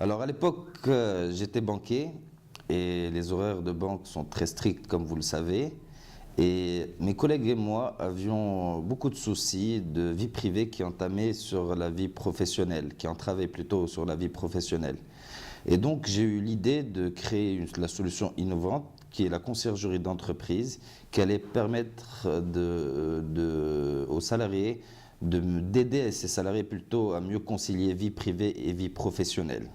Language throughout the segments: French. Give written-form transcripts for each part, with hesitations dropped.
Alors à l'époque, j'étais banquier et les horaires de banque sont très stricts comme vous le savez. Et mes collègues et moi avions beaucoup de soucis de vie privée qui entamaient sur la vie professionnelle, qui entravaient plutôt sur la vie professionnelle. Et donc j'ai eu l'idée de créer la solution innovante qui est la conciergerie d'entreprise, qui allait permettre aux salariés d'aider ces salariés plutôt à mieux concilier vie privée et vie professionnelle.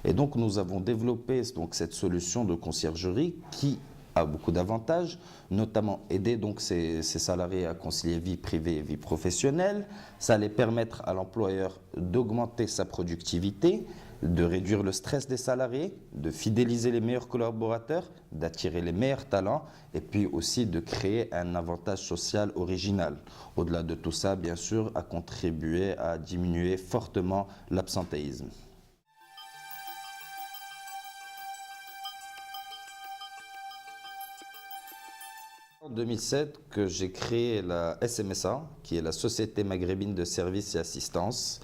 Et donc nous avons développé cette solution de conciergerie qui a beaucoup d'avantages, notamment aider donc ces salariés à concilier vie privée et vie professionnelle. Ça allait permettre à l'employeur d'augmenter sa productivité, de réduire le stress des salariés, de fidéliser les meilleurs collaborateurs, d'attirer les meilleurs talents et puis aussi de créer un avantage social original. Au-delà de tout ça, bien sûr, à contribuer à diminuer fortement l'absentéisme. En 2007, que j'ai créé la SMSA, qui est la Société maghrébine de services et assistance,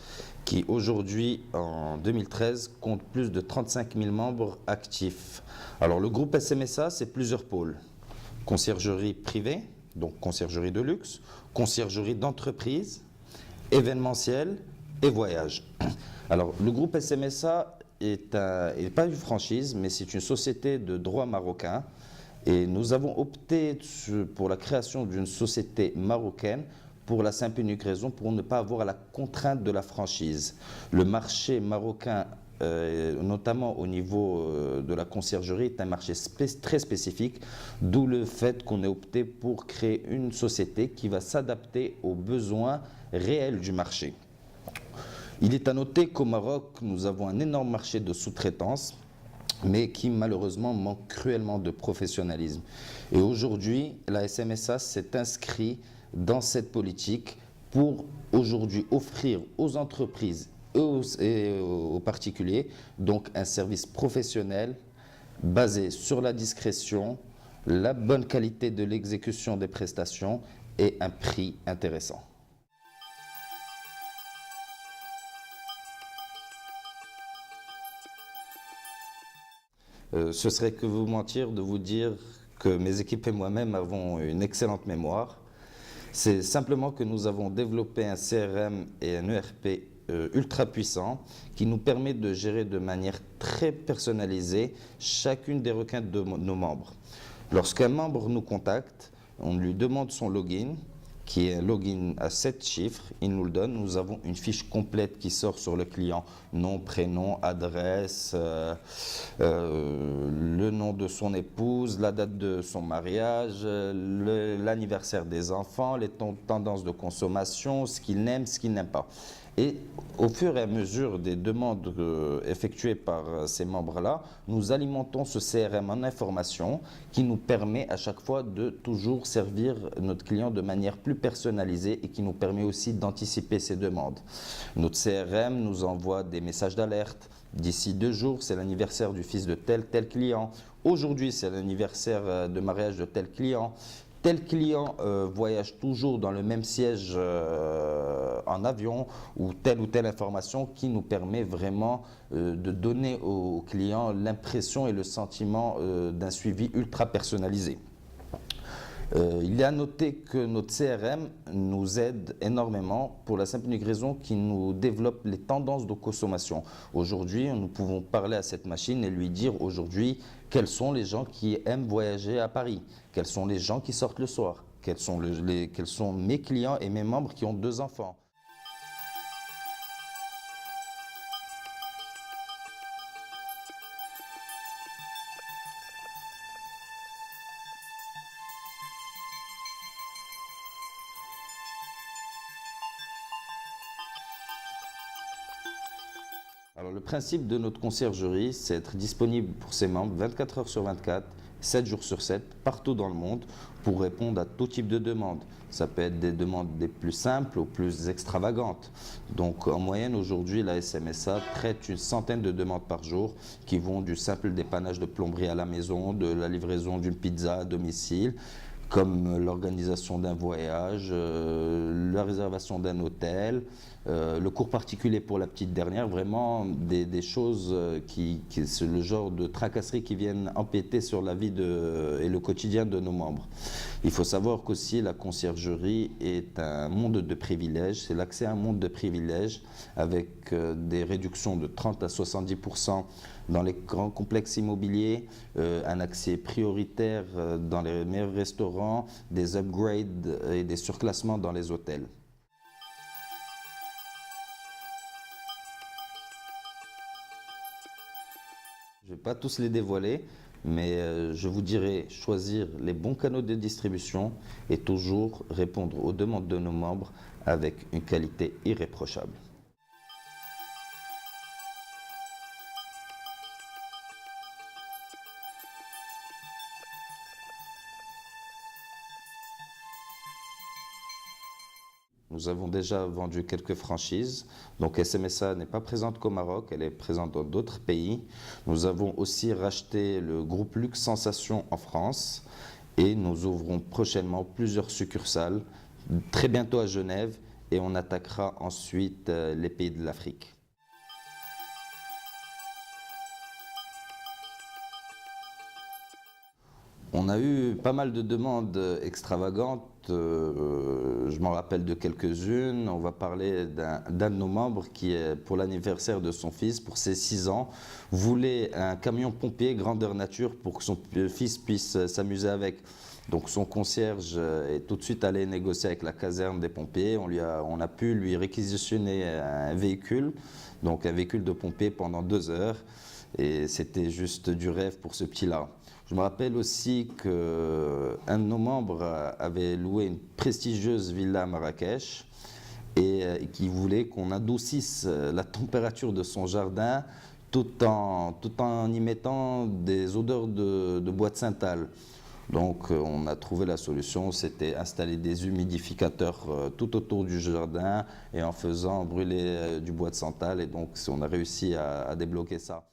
qui aujourd'hui, en 2013, compte plus de 35 000 membres actifs. Alors le groupe SMSA, c'est plusieurs pôles. Conciergerie privée, donc conciergerie de luxe, conciergerie d'entreprise, événementiel et voyage. Alors le groupe SMSA est pas une franchise, mais c'est une société de droit marocain. Et nous avons opté pour la création d'une société marocaine pour la simple et unique raison pour ne pas avoir la contrainte de la franchise. Le marché marocain, notamment au niveau de la conciergerie, est un marché très spécifique, d'où le fait qu'on ait opté pour créer une société qui va s'adapter aux besoins réels du marché. Il est à noter qu'au Maroc, nous avons un énorme marché de sous-traitance, mais qui malheureusement manque cruellement de professionnalisme. Et aujourd'hui, la SMSA s'est inscrite dans cette politique pour aujourd'hui offrir aux entreprises et aux particuliers donc un service professionnel basé sur la discrétion, la bonne qualité de l'exécution des prestations et un prix intéressant. Ce serait que vous mentir de vous dire que mes équipes et moi-même avons une excellente mémoire. C'est simplement que nous avons développé un CRM et un ERP ultra puissant qui nous permet de gérer de manière très personnalisée chacune des requêtes de nos membres. Lorsqu'un membre nous contacte, on lui demande son login, qui est un login à 7 chiffres, il nous le donne. Nous avons une fiche complète qui sort sur le client, nom, prénom, adresse, le nom de son épouse, la date de son mariage, l'anniversaire des enfants, les tendances de consommation, ce qu'il aime, ce qu'il n'aime pas. Et au fur et à mesure des demandes effectuées par ces membres-là, nous alimentons ce CRM en information qui nous permet à chaque fois de toujours servir notre client de manière plus personnalisée et qui nous permet aussi d'anticiper ses demandes. Notre CRM nous envoie des messages d'alerte. D'ici 2 jours, c'est l'anniversaire du fils de tel client. Aujourd'hui, c'est l'anniversaire de mariage de tel client. Tel client voyage toujours dans le même siège en avion ou telle information qui nous permet vraiment de donner au client l'impression et le sentiment d'un suivi ultra personnalisé. Il est à noter que notre CRM nous aide énormément pour la simple et unique raison qu'il nous développe les tendances de consommation. Aujourd'hui, nous pouvons parler à cette machine et lui dire aujourd'hui quels sont les gens qui aiment voyager à Paris, quels sont les gens qui sortent le soir, quels sont mes clients et mes membres qui ont 2 enfants. Alors le principe de notre conciergerie, c'est être disponible pour ses membres 24 heures sur 24, 7 jours sur 7, partout dans le monde, pour répondre à tout type de demandes. Ça peut être des demandes des plus simples aux plus extravagantes. Donc en moyenne, aujourd'hui, la SMSA traite une centaine de demandes par jour qui vont du simple dépannage de plomberie à la maison, de la livraison d'une pizza à domicile, comme l'organisation d'un voyage, la réservation d'un hôtel, le cours particulier pour la petite dernière, vraiment des choses c'est le genre de tracasseries qui viennent empiéter sur la vie et le quotidien de nos membres. Il faut savoir qu'aussi la conciergerie est un monde de privilèges, c'est l'accès à un monde de privilèges avec des réductions de 30 à 70% dans les grands complexes immobiliers, un accès prioritaire dans les meilleurs restaurants, des upgrades et des surclassements dans les hôtels. Je ne vais pas tous les dévoiler, mais je vous dirai choisir les bons canaux de distribution et toujours répondre aux demandes de nos membres avec une qualité irréprochable. Nous avons déjà vendu quelques franchises, donc SMSA n'est pas présente qu'au Maroc, elle est présente dans d'autres pays. Nous avons aussi racheté le groupe Luxe Sensation en France et nous ouvrons prochainement plusieurs succursales, très bientôt à Genève, et on attaquera ensuite les pays de l'Afrique. On a eu pas mal de demandes extravagantes, je m'en rappelle de quelques-unes. On va parler d'un de nos membres qui, pour l'anniversaire de son fils, pour ses 6 ans, voulait un camion pompier grandeur nature pour que son fils puisse s'amuser avec. Donc son concierge est tout de suite allé négocier avec la caserne des pompiers. On a pu lui réquisitionner un véhicule, donc un véhicule de pompier pendant 2 heures. Et c'était juste du rêve pour ce petit-là. Je me rappelle aussi qu'un de nos membres avait loué une prestigieuse villa à Marrakech et qui voulait qu'on adoucisse la température de son jardin tout en y mettant des odeurs de bois de Saint-Al. Donc on a trouvé la solution, c'était installer des humidificateurs tout autour du jardin et en faisant brûler du bois de santal, et donc on a réussi à débloquer ça.